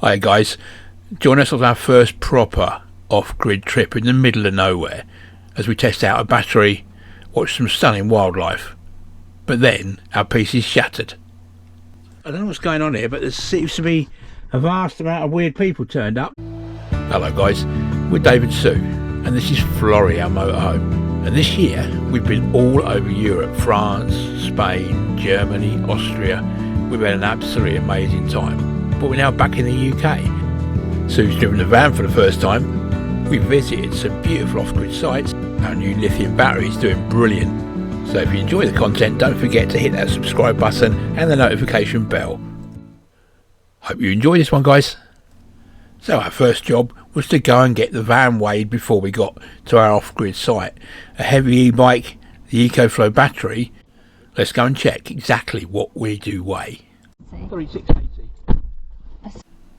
Hi guys, join us on our first proper off-grid trip in the middle of nowhere as we test out a battery, watch some stunning wildlife, but then our piece is shattered. I don't know what's going on here, but there seems to be a vast amount of weird people turned up. Hello guys, we're David Sue and this is Florrie, our motorhome, and this year we've been all over Europe, France, Spain, Germany, Austria. We've had an absolutely amazing time. But we're now back in the UK. Sue's driven the van for the first time. We visited some beautiful off-grid sites. Our new lithium battery is doing brilliant. So if you enjoy the content, don't forget to hit that subscribe button and the notification bell. Hope you enjoy this one, guys. So our first job was to go and get the van weighed before we got to our off-grid site. A heavy e-bike, the EcoFlow battery. Let's go and check exactly what we do weigh. 3680.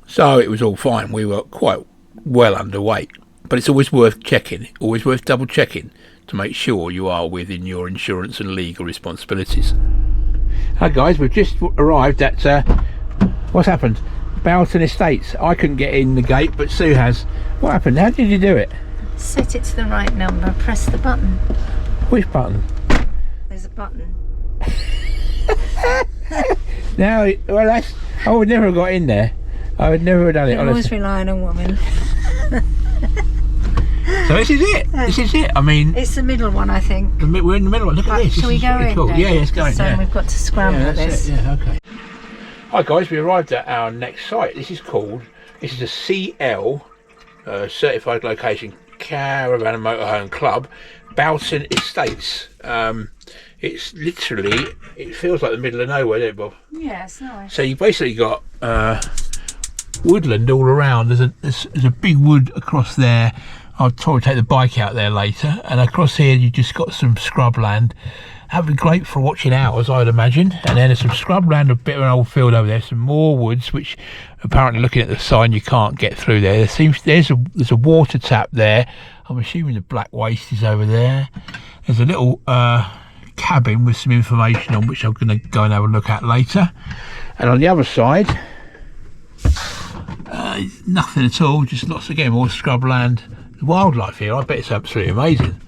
So it was all fine, we were quite well underweight, but it's always worth checking, always worth double checking to make sure you are within your insurance and legal responsibilities. Hi guys, we've just arrived at, what's happened? Boughton Estate. I couldn't get in the gate, but Sue has. What happened? How did you do it? Set it to the right number, press the button. Which button? There's a button. Now, well that's, I would never have got in there. I would never have done it. You always rely on a woman. So this is it. This is it. I mean, it's the middle one, I think. We're in the middle. Look at this. Shall we go in? Cool. Yeah, let's go in. So we've got to scramble this. Yeah, okay. Hi guys, we arrived at our next site. This is a CL certified location caravan and motorhome club, Boughton Estates. It's literally, it feels like the middle of nowhere, doesn't it, Bob? Yeah, it's nice. So you basically got woodland all around. There's a big wood across there. I'll probably take the bike out there later, and across here you just got some scrubland. That'd be great for watching owls, I'd imagine. And then there's some scrubland, a bit of an old field over there, some more woods, which apparently looking at the sign you can't get through there. There's a water tap there. I'm assuming the black waste is over there. There's a little cabin with some information on, which I'm going to go and have a look at later. And on the other side, nothing at all, just lots, again, more scrubland. The wildlife here, I bet it's absolutely amazing.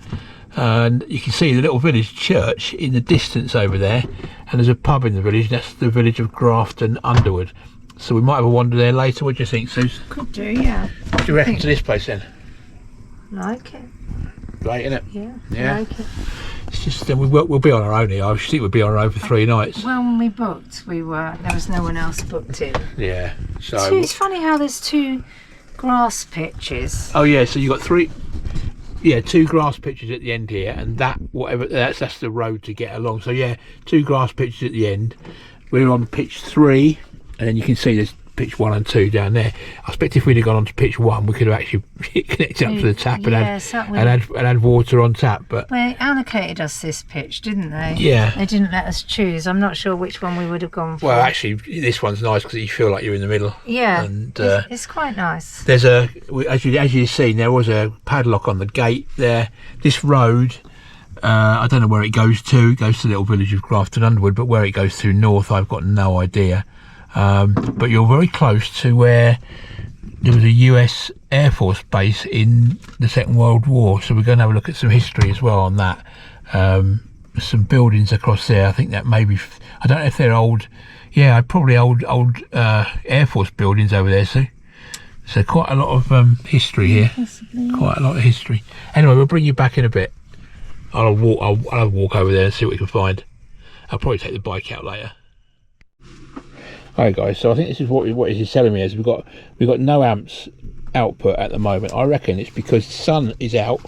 And you can see the little village church in the distance over there, and there's a pub in the village. That's the village of Grafton Underwood. So we might have a wander there later. What do you think, Suze? Could do, yeah. What do you reckon to this place then? Like it. Great, isn't it? Yeah. Like it. It's just we'll be on our own here. I think we'll be on our own for 3 nights. Well, when we booked, there was no one else booked in. Yeah. So it's funny how there's 2 grass pitches. Oh yeah, so you got 3. Yeah, 2 grass pitches at the end here, and that's the road to get along. So yeah, 2 grass pitches at the end. We're on pitch 3, and then you can see there's pitch 1 and 2 down there. I expect if we'd have gone on to pitch 1, we could have actually connected up to the tap and had water on tap. But they allocated us this pitch, didn't they? Yeah. They didn't let us choose. I'm not sure which one we would have gone for. Well, actually, this one's nice because you feel like you're in the middle. Yeah. And it's quite nice. There's as you've seen, there was a padlock on the gate there. This road, I don't know where it goes to. It goes to the little village of Grafton Underwood, but where it goes to north, I've got no idea. But you're very close to where there was a US Air Force base in the Second World War, so we're going to have a look at some history as well on that. Some buildings across there, I think that maybe, I don't know if they're old, yeah, probably old Air Force buildings over there, so quite a lot of history here. Possibly. Quite a lot of history. Anyway, we'll bring you back in a bit. I'll walk over there and see what we can find. I'll probably take the bike out later. Hi guys, so I think this is what he's telling me is we've got no amps output at the moment. I reckon it's because the sun is out.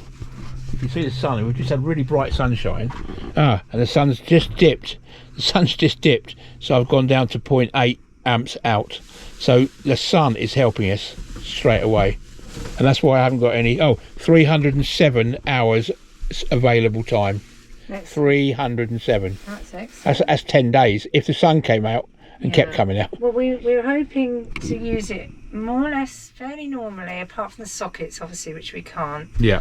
If you see the sun, we've just had really bright sunshine. And the sun's just dipped. The sun's just dipped, so I've gone down to 0.8 amps out. So the sun is helping us straight away, and that's why I haven't got any. 307 hours available time. 307. That's excellent. That's 10 days. If the sun came out and kept coming out. Well, we were hoping to use it more or less fairly normally, apart from the sockets, obviously, which we can't. Yeah.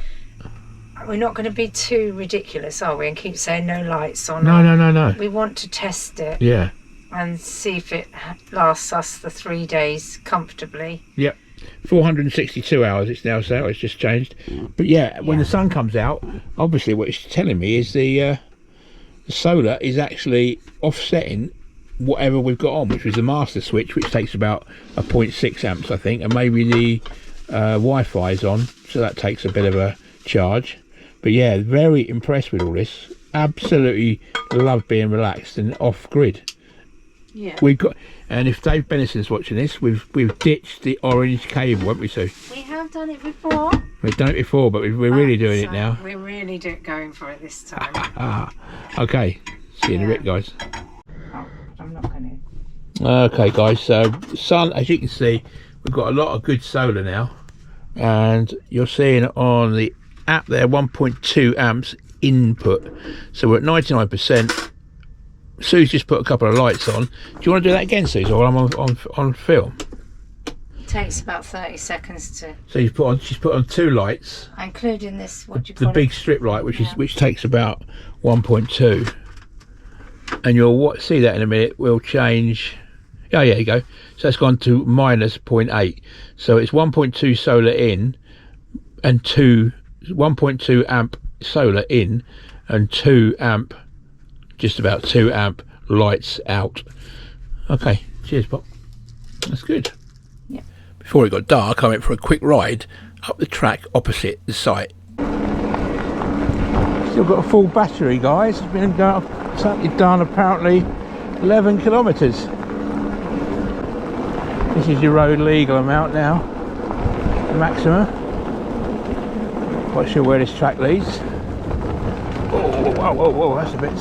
We're not going to be too ridiculous, are we? And keep saying no lights on. No. We want to test it. Yeah. and see if it lasts us the 3 days comfortably. Yep. 462 hours it's now, so it's just changed. But yeah, when the sun comes out, obviously what it's telling me is the solar is actually offsetting whatever we've got on, which was the master switch, which takes about a 0.6 amps I think, and maybe the Wi-Fi is on, so that takes a bit of a charge. But yeah, very impressed with all this. Absolutely love being relaxed and off grid. Yeah. We've got, and if Dave Benison's watching this, we've ditched the orange cable, haven't we, Sue? We have done it before. We've done it before, but we're really doing it now. We're really going for it this time. Okay. See you in a bit, guys. Oh, I'm not going to. Okay, guys. So, sun, as you can see, we've got a lot of good solar now, and you're seeing on the app there 1.2 amps input. So we're at 99%. Sue's just put a couple of lights on. Do you want to do that again, Sue, while I'm on film? It takes about 30 seconds to. So she's put on 2 lights, including this, what do you the call big it? strip light, which takes about 1.2, and you'll see that in a minute. We'll change. Oh yeah, there you go. So it's gone to minus 0.8. So it's 1.2 solar in, and 1.2 amp solar in, and 2 amp. Just about 2 amp lights out. Okay, cheers, Bob. That's good. Yeah. Before it got dark, I went for a quick ride up the track opposite the site. Still got a full battery, guys. It's been done apparently 11 kilometres. This is your road legal amount now, the maximum. Not sure where this track leads. Whoa, that's a bit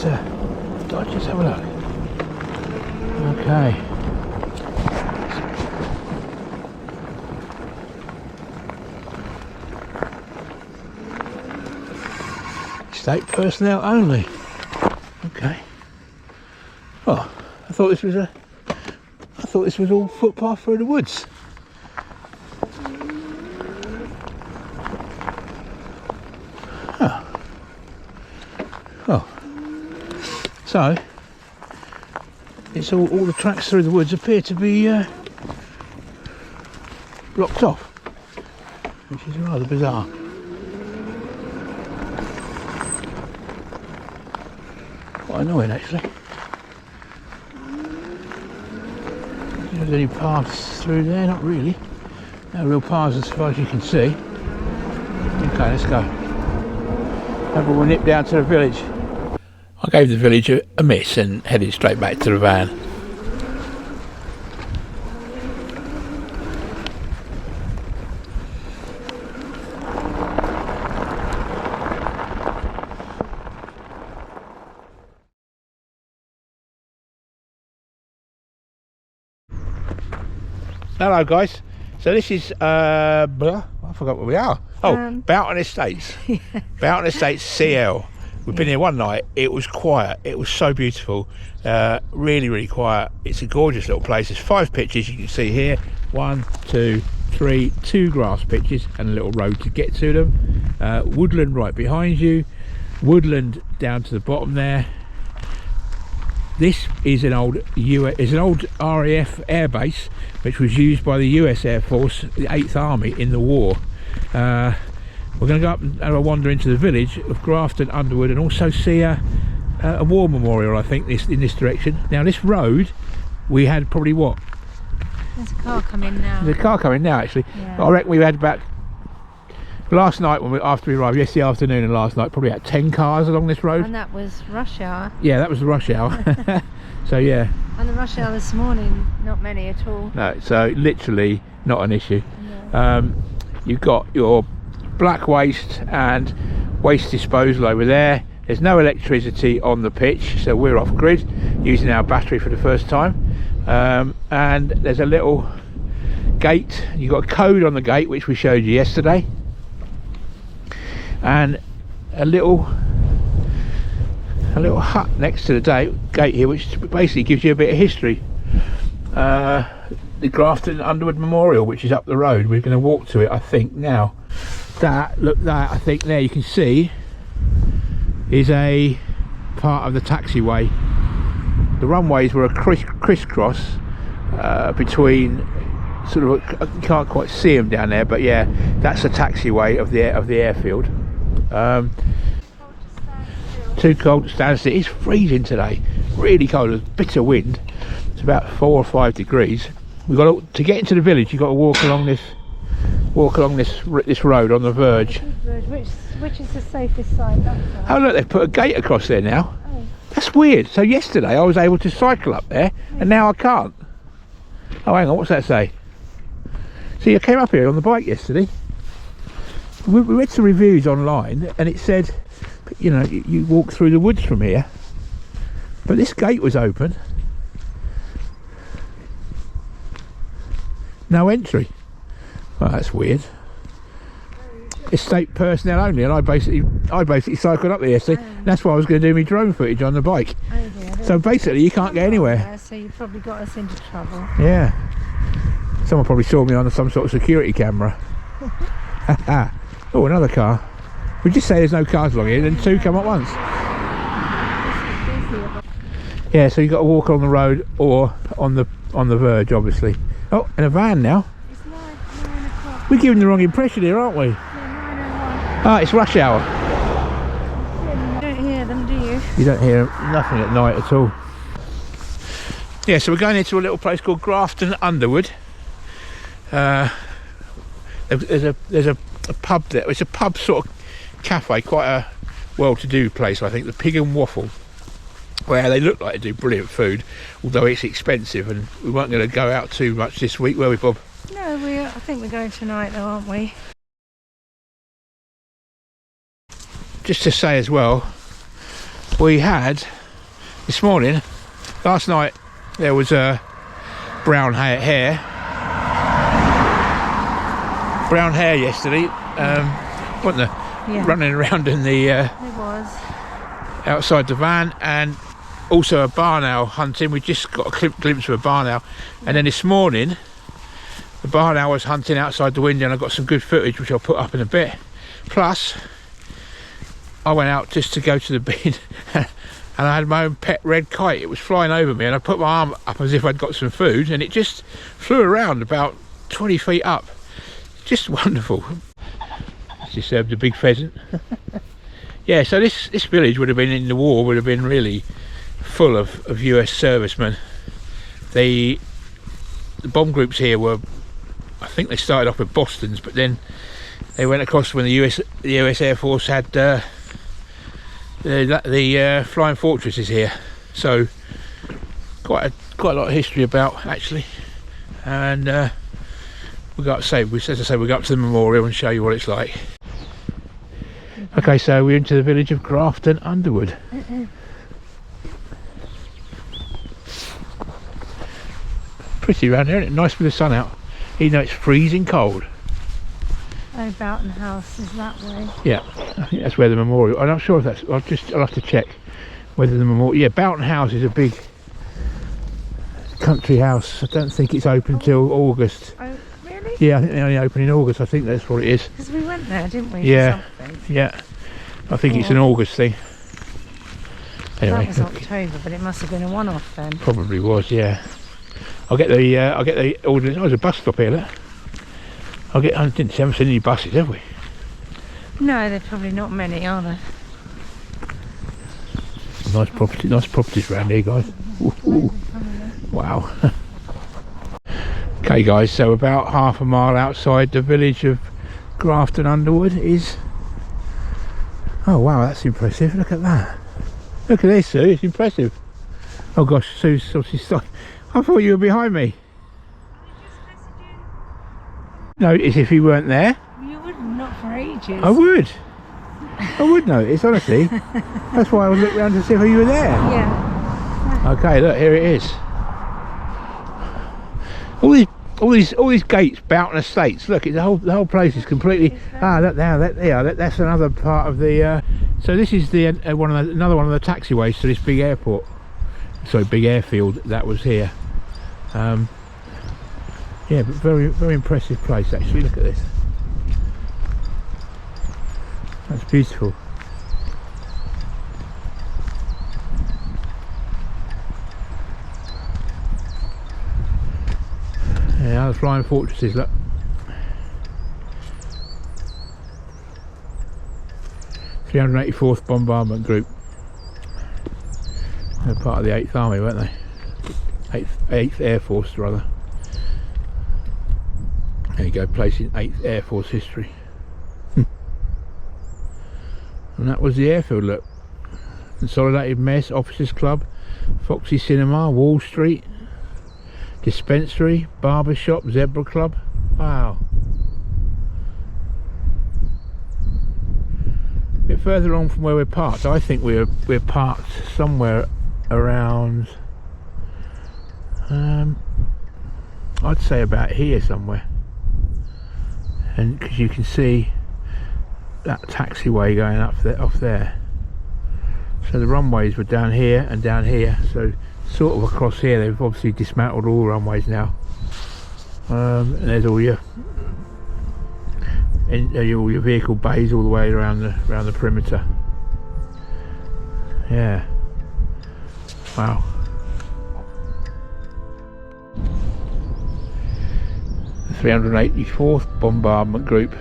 dodgy. Let's have a look. Okay. State personnel only. Okay. Oh, I thought this was all footpath through the woods. Oh, so it's all the tracks through the woods appear to be blocked off, which is rather bizarre. Quite annoying, actually. If there's any paths through there, not really. No real paths as far as you can see. Okay, let's go. Maybe we'll nip down to the village. I gave the village a miss and headed straight back to the van. Hello, guys. So this is I forgot where we are. Boughton Estates. Boughton Estates CL. We've been here one night. It was quiet. It was so beautiful. Really quiet. It's a gorgeous little place. There's 5 pitches you can see here. 1, 2, 3, 2 grass pitches and a little road to get to them. Woodland right behind you. Woodland down to the bottom there. This is an old RAF airbase which was used by the US Air Force, the 8th Army in the war. We're going to go up and have a wander into the village of Grafton Underwood and also see a war memorial, I think, in this direction. Now this road, we had probably what? There's a car coming now. There's a car coming now, actually. Yeah. I reckon we had about, last night after we arrived, yesterday afternoon and last night, probably had 10 cars along this road. And that was rush hour. Yeah, that was the rush hour. So yeah. And the rush hour this morning, not many at all. No, so literally not an issue. No. You've got your black waste and waste disposal over there. There's no electricity on the pitch, so we're off grid using our battery for the first time. And there's a little gate. You've got a code on the gate which we showed you yesterday, and a little hut next to the gate here, which basically gives you a bit of history. The Grafton Underwood Memorial, which is up the road. We're going to walk to it, I think, now. That I think there you can see is a part of the taxiway The runways were a crisscross between sort of you can't quite see them down there, but yeah, that's the taxiway of the airfield. Too cold to stand still. It's freezing today, really cold. There's bitter wind. It's about 4 or 5 degrees. We've got to get into the village. You've got to walk along this road on the verge. Which is the safest side? Oh look, they've put a gate across there now. Oh. That's weird. So yesterday I was able to cycle up there, and now I can't. Oh, hang on, what's that say? See, I came up here on the bike yesterday. We read some reviews online, and it said, you know, you walk through the woods from here, but this gate was open. No entry. Well, that's weird. Estate personnel only, and I basically cycled up there yesterday. That's why I was going to do my drone footage on the bike. So basically, you can't get anywhere. So you probably got us into trouble. Yeah. Someone probably saw me on some sort of security camera. Oh, another car. We just say there's no cars along here, then 2 come at once. Yeah, so you've got to walk on the road or on the verge, obviously. Oh, and a van now. It's 9 o'clock. We're giving the wrong impression here, aren't we? Yeah, 9:01. Ah, it's rush hour. You don't hear them, do you? You don't hear nothing at night at all. Yeah, so we're going into a little place called Grafton Underwood. There's a pub there. It's a pub sort of cafe, quite a well-to-do place, I think. The Pig and Waffle, where they look like they do brilliant food, although it's expensive, and we weren't going to go out too much this week, were we, Bob? No, I think we're going tonight, though, aren't we? Just to say as well, we had this morning, last night, there was a brown hair yesterday, wasn't there? Yeah. Running around in the It was. outside the van, and also a barn owl hunting. We just got a glimpse of a barn owl, and then this morning the barn owl was hunting outside the window, and I got some good footage which I'll put up in a bit. Plus I went out just to go to the bin and I had my own pet red kite. It was flying over me, and I put my arm up as if I'd got some food, and it just flew around about 20 feet up. Just wonderful. She served a big pheasant. Yeah, so this village would have been, in the war, would have been really full of US servicemen. The bomb groups here were, I think they started off with Boston's, but then they went across when the US Air Force had the flying fortresses here. So quite a lot of history about, actually. And we got to say, as I say, we go up to the memorial and show you what it's like. Okay, so we're into the village of Grafton Underwood. Pretty around here, isn't it? Nice with the sun out, even though it's freezing cold. Oh, Boughton House is that way. Yeah, I think that's where the memorial. I'm not sure if that's. I'll have to check whether the memorial. Yeah, Boughton House is a big country house. I don't think it's open till August. Oh, really? Yeah, I think they only open in August. I think that's what it is. Because we went there, didn't we? Yeah, yeah. I think it's an August thing. Anyway, that was October, but it must have been a one-off then. Probably was, yeah. I'll get the ordinance. Oh, there's a bus stop here. Look. I haven't seen any buses, have we? No, there's probably not many, are there? Nice properties around here, guys. Ooh. Wow. Okay, guys. So about half a mile outside the village of Grafton Underwood is. Oh wow, that's impressive. Look at that. Look at this, Sue. It's impressive. Oh gosh, Sue's obviously stuck. I thought you were behind me. No, as if you weren't there. You wouldn't, not for ages. I would notice, honestly. That's why I would look round to see if you were there. Yeah. Okay, look, here it is. All these gates, Boughton Estates. Look, the whole place is completely. That's another part of the. So this is the another one of the taxiways to this big airport. Sorry, big airfield that was here. Yeah, but very impressive place actually. Look at this. That's beautiful. flying fortresses, look. (384th Bombardment Group). They're part of the 8th Army, weren't they? 8th Air Force, rather. There you go, place in 8th Air Force history. And that was the airfield, look. Consolidated Mess, Officers Club, Foxy Cinema, Wall Street, Dispensary, Barber Shop, Zebra Club. Wow. A bit further on from where we're parked, I think we're parked somewhere around, I'd say about here somewhere. And because you can see that taxiway going up there, off there. So the runways were down here and down here, so sort of across here. They've obviously dismantled all runways now. And there's all your vehicle bays all the way around the perimeter. Yeah. Wow. The 384th Bombardment Group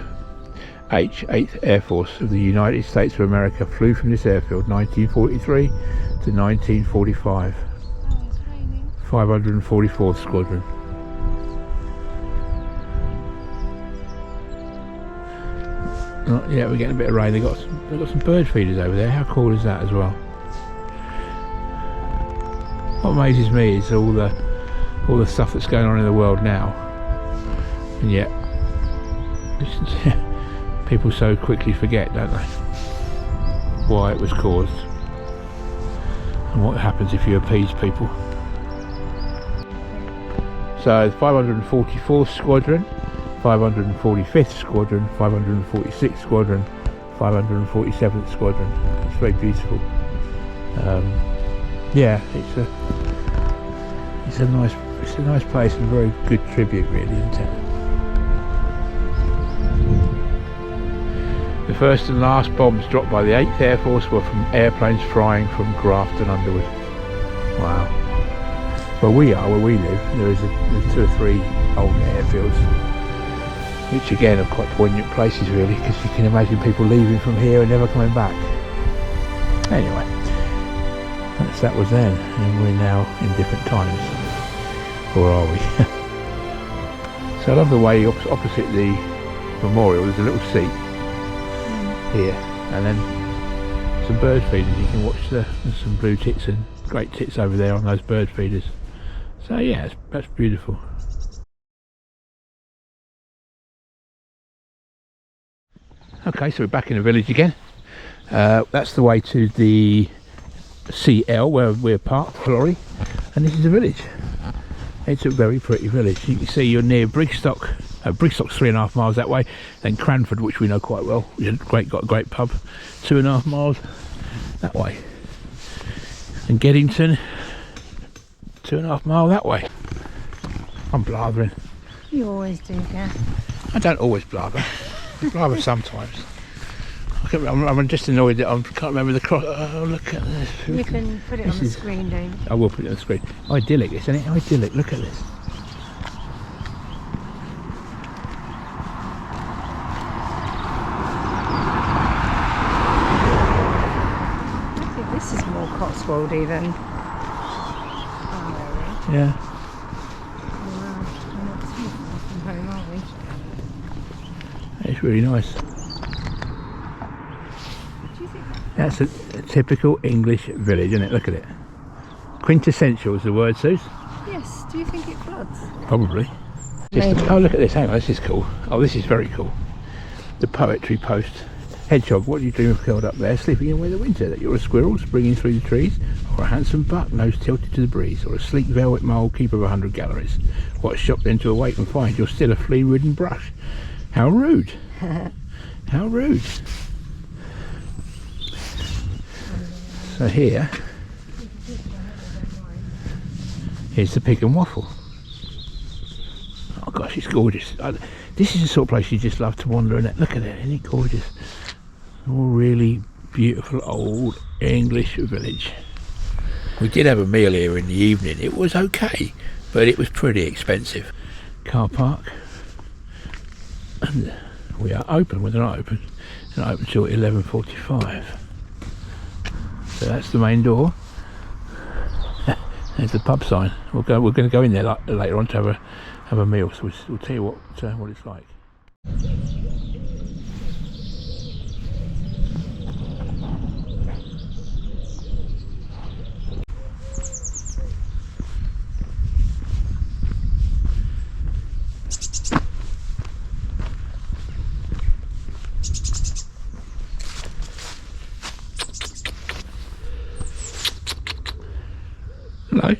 H, 8th Air Force of the United States of America flew from this airfield 1943 to 1945. Oh, it's raining. 544th Squadron. Oh, yeah, we're getting a bit of rain. They've got some bird feeders over there. How cool is that as well? What amazes me is all the stuff that's going on in the world now, and yet people so quickly forget, don't they, why it was caused and what happens if you appease people. So the 544th Squadron, 545th Squadron, 546th Squadron, 547th Squadron. It's very beautiful. Yeah, it's a nice place and a very good tribute, really, isn't it? The first and last bombs dropped by the 8th Air Force were from airplanes flying from Grafton Underwood. Wow. Where we live, there's 2 or 3 old airfields, which again are quite poignant places, really, because you can imagine people leaving from here and never coming back. Anyway, that was then, and we're now in different times. Or are we? So I love the way opposite the memorial there's a little seat here, and then some bird feeders. You can watch there's some blue tits and great tits over there on those bird feeders. So yeah, that's beautiful. Okay, so we're back in the village again. That's the way to the CL where we're parked, Florrie, and this is the village. It's a very pretty village. You can see you're near Brigstock. Brigstock's 3.5 miles that way. Then Cranford, which we know quite well, got a great pub, 2.5 miles that way. And Geddington, 2.5 miles that way. I'm blathering. You always do, yeah. I don't always blather. I blather sometimes. I'm just annoyed that I can't remember the cross. Oh, look at this. You can put it on the screen, don't you? I will put it on the screen. Idyllic, isn't it? Idyllic. Look at this. I think this is more Cotswoldy than our area. Yeah. We're not too far from home, are we? It's really nice. That's a typical English village, isn't it? Look at it. Quintessential is the word, Suze. Yes. Do you think it floods? Probably. Oh, look at this. Hang on, this is cool. Oh, this is very cool. The poetry post. Hedgehog, what do you dream of curled up there, sleeping in the winter? That you're a squirrel springing through the trees, or a handsome buck, nose tilted to the breeze, or a sleek velvet mole, keeper of 100 galleries. What a shock then to awake and find you're still a flea-ridden brush. How rude. How rude. So here's the Pig and Waffle. Oh gosh, it's gorgeous. This is the sort of place you just love to wander in. Look at it, isn't it gorgeous? All really beautiful old English village. We did have a meal here in the evening. It was okay, but it was pretty expensive. car park, and we are open. Well, they're not open. They're not open till 11:45. So that's the main door. There's the pub sign. We're going to go in there later on to have a meal. So we'll tell you what it's like. Hello.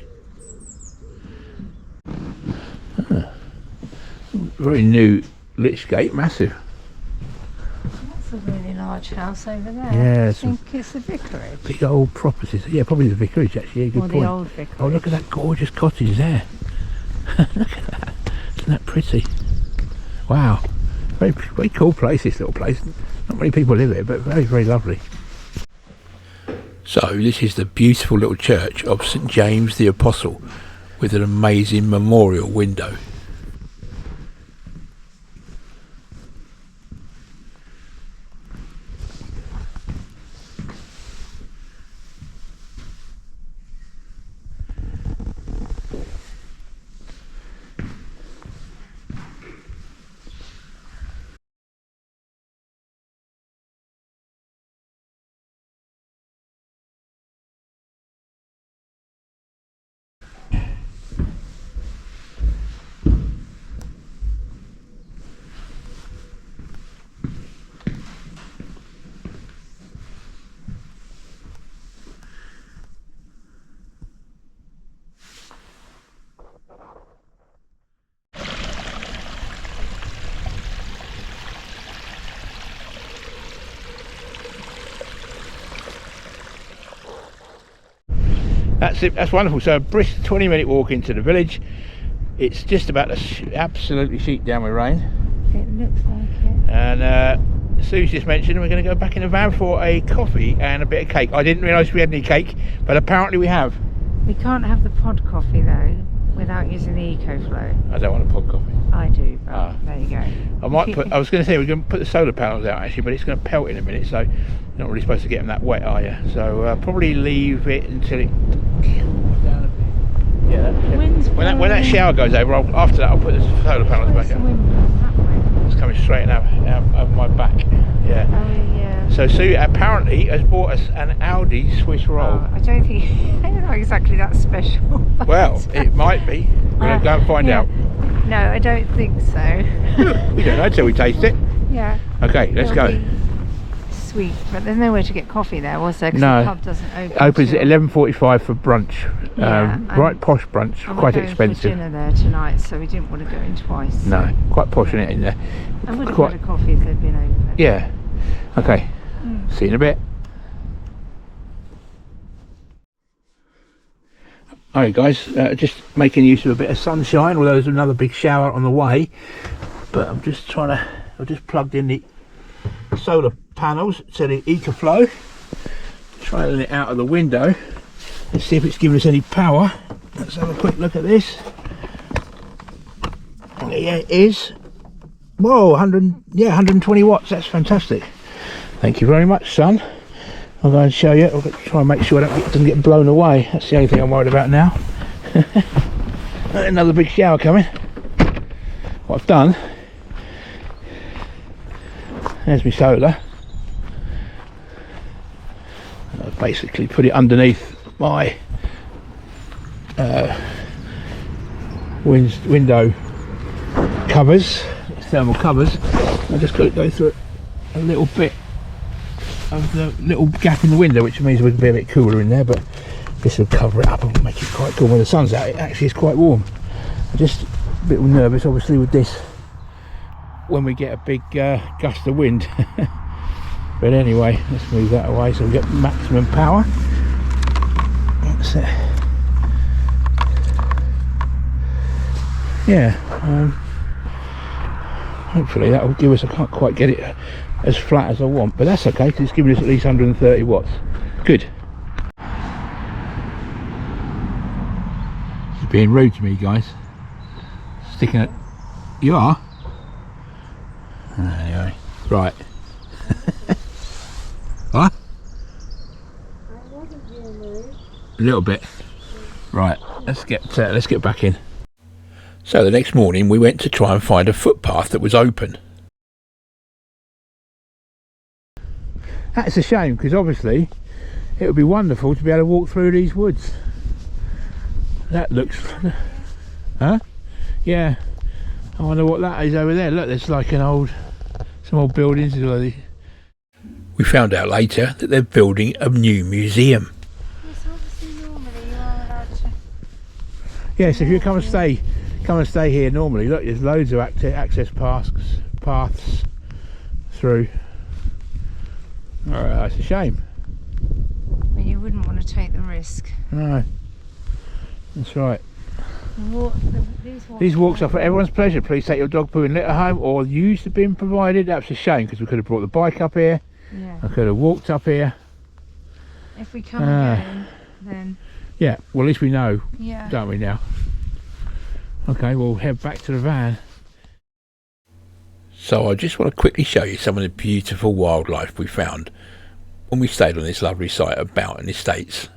Very new lich gate, massive. That's a really large house over there. Yeah, I think it's the vicarage. Big old properties. Yeah, probably the vicarage actually. Yeah, good point. The old vicarage. Oh, look at that gorgeous cottage there. Look at that. Isn't that pretty? Wow. Very cool place, this little place. Not many people live here, but very, very lovely. So this is the beautiful little church of St James the Apostle with an amazing memorial window. That's it. That's wonderful. So a brisk 20-minute walk into the village. It's just about to absolutely sheet down with rain. It looks like it. And Sue's just mentioned we're going to go back in the van for a coffee and a bit of cake. I didn't realise we had any cake, but apparently we have. We can't have the pod coffee though without using the EcoFlow. I don't want a pod coffee. I do, but there you go. I might put. I was going to say we're going to put the solar panels out actually, but it's going to pelt in a minute, so you're not really supposed to get them that wet, are you? So probably leave it until it cools down a bit. Yeah. When that shower goes over, after that I'll put the solar panels back out. It's coming straight out my back. Yeah. Oh yeah. So Sue apparently has bought us an Audi Swiss roll. I don't know exactly that special. Well, it might be. We're going to go and find out. No, I don't think so. We don't know until we taste it. Yeah. Okay, let's go. Sweet, but there's nowhere to get coffee there, was there? 'Cause no. The pub doesn't open. Opens at 11:45 for brunch. Yeah, right posh brunch, quite expensive. For dinner there tonight, so we didn't want to go in twice. No, quite posh in it in there. I would have had a coffee if they'd been open. Yeah. Okay. See you in a bit. Alright guys, just making use of a bit of sunshine, although there's another big shower on the way. But I'm just I've just plugged in the solar panels to the EcoFlow, trailing it out of the window. Let's see if it's giving us any power. Let's have a quick look at this. Yeah, it is. Whoa, 120 watts. That's fantastic. Thank you very much, son. I'll go and show you. I'll try and make sure it doesn't get blown away. That's the only thing I'm worried about now. Another big shower coming. What I've done, there's my solar. I've basically put it underneath my window covers, thermal covers. I just got to go through a little bit of the little gap in the window, which means we can be a bit cooler in there, but this will cover it up and make it quite cool. When the sun's out, it actually is quite warm. I'm just a bit nervous obviously with this when we get a big gust of wind. But anyway, let's move that away so we get maximum power. That's it. Yeah, hopefully that will give us, I can't quite get it as flat as I want, but that's okay because it's giving us at least 130 watts. Good. It's being rude to me, guys. Sticking You are? Anyway, right. What? I wasn't being rude. A little bit. Right, let's get back in. So the next morning we went to try and find a footpath that was open. That's a shame, because obviously it would be wonderful to be able to walk through these woods. That looks... Huh? Yeah. I wonder what that is over there. Look, there's like some old buildings. We found out later that they're building a new museum. Yes, obviously normally you are allowed to. Yes, if you come and stay here normally, look, there's loads of access paths through. Alright, that's a shame. But you wouldn't want to take the risk. No, that's right. These walks are for everyone's pleasure. Please take your dog poo and litter home or use the bin provided. That's a shame, because we could have brought the bike up here. Yeah. I could have walked up here. If we come again, then... Yeah, well, at least we know, Yeah. don't we now? Okay, we'll head back to the van. So I just want to quickly show you some of the beautiful wildlife we found when we stayed on this lovely site at Boughton Estate.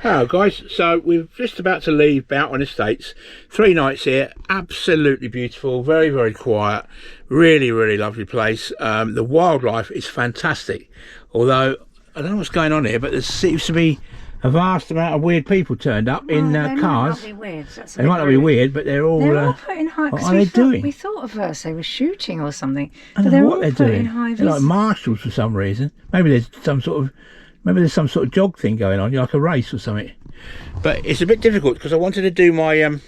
Hello guys, so we're just about to leave Boughton Estates. 3 nights here, absolutely beautiful, very, very quiet, really, really lovely place. The wildlife is fantastic, although I don't know what's going on here, but there seems to be a vast amount of weird people turned up in cars. They might not be weird. They might not be weird, but they're all putting high. What are they doing? We thought at first they were shooting or something. I don't but know what they're doing. High They're like marshals for some reason. Maybe there's some sort of jog thing going on, like a race or something. But it's a bit difficult because I wanted to do my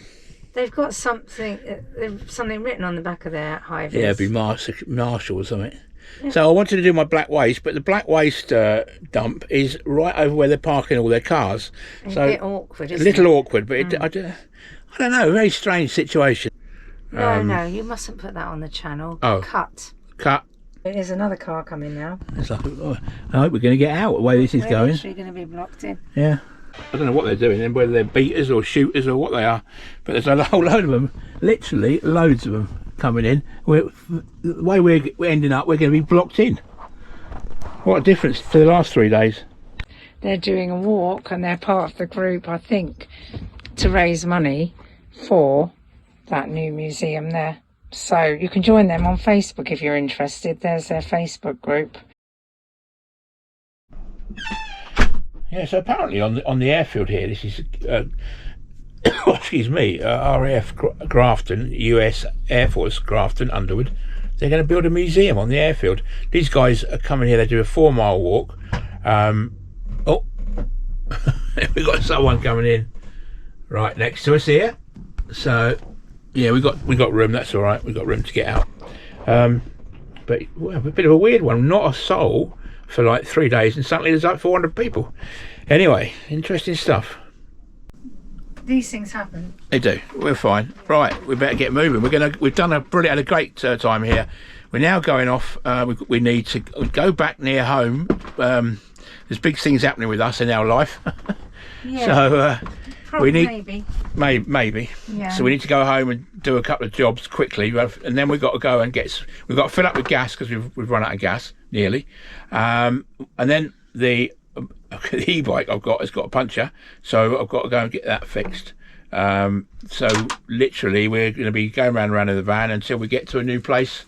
They've got something written on the back of their high vis. yeah, it'd be marshal or something. Yeah. So I wanted to do my black waste, but the black waste dump is right over where they're parking all their cars. It's so a bit awkward, isn't a little it? Awkward, but I don't know, a very strange situation. No, you mustn't put that on the channel. Oh. Cut. There's another car coming now. It's like, oh, I hope we're going to get out the way this is going. We're actually going to be blocked in. Yeah. I don't know what they're doing then, whether they're beaters or shooters or what they are, but there's a whole load of them, literally loads of them coming in. The way we're ending up, we're going to be blocked in. What a difference to the last 3 days. They're doing a walk and they're part of the group, I think, to raise money for that new museum there. So you can join them on Facebook if you're interested. There's their Facebook group. Yeah, so apparently on the airfield here, this is excuse me, RAF Grafton, US Air Force Grafton Underwood. They're going to build a museum on the airfield. These guys are coming here. They do a 4-mile walk. Oh, we've got someone coming in right next to us here. So yeah, we got room. That's all right. We've got room to get out. But a bit of a weird one. Not a soul for like 3 days, and suddenly there's like 400 people. Anyway, interesting stuff. These things happen. They do. We're fine. Right, we better get moving. We've done had a great time here. We're now going off. We need to go back near home. There's big things happening with us in our life. Yeah. So we need maybe. Yeah. So we need to go home and do a couple of jobs quickly, and then we've got to go and we've got to fill up with gas because we've run out of gas nearly, and then the e-bike I've got has got a puncture, so I've got to go and get that fixed. So literally we're going to be going round in the van until we get to a new place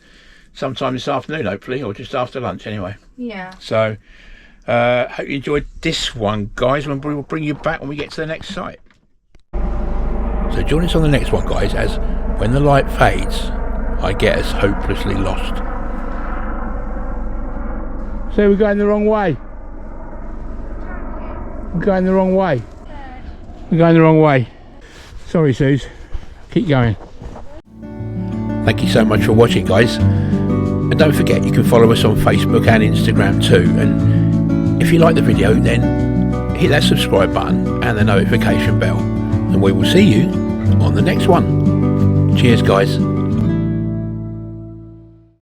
sometime this afternoon, hopefully, or just after lunch anyway. Yeah. So hope you enjoyed this one, guys, and we'll bring you back when we get to the next site. So join us on the next one, guys, as when the light fades, I get us hopelessly lost. So we're going the wrong way. We're going the wrong way. We're going the wrong way. Sorry, Suze. Keep going. Thank you so much for watching, guys. And don't forget, you can follow us on Facebook and Instagram too. And if you like the video, then hit that subscribe button and the notification bell. And we will see you on the next one. Cheers, guys.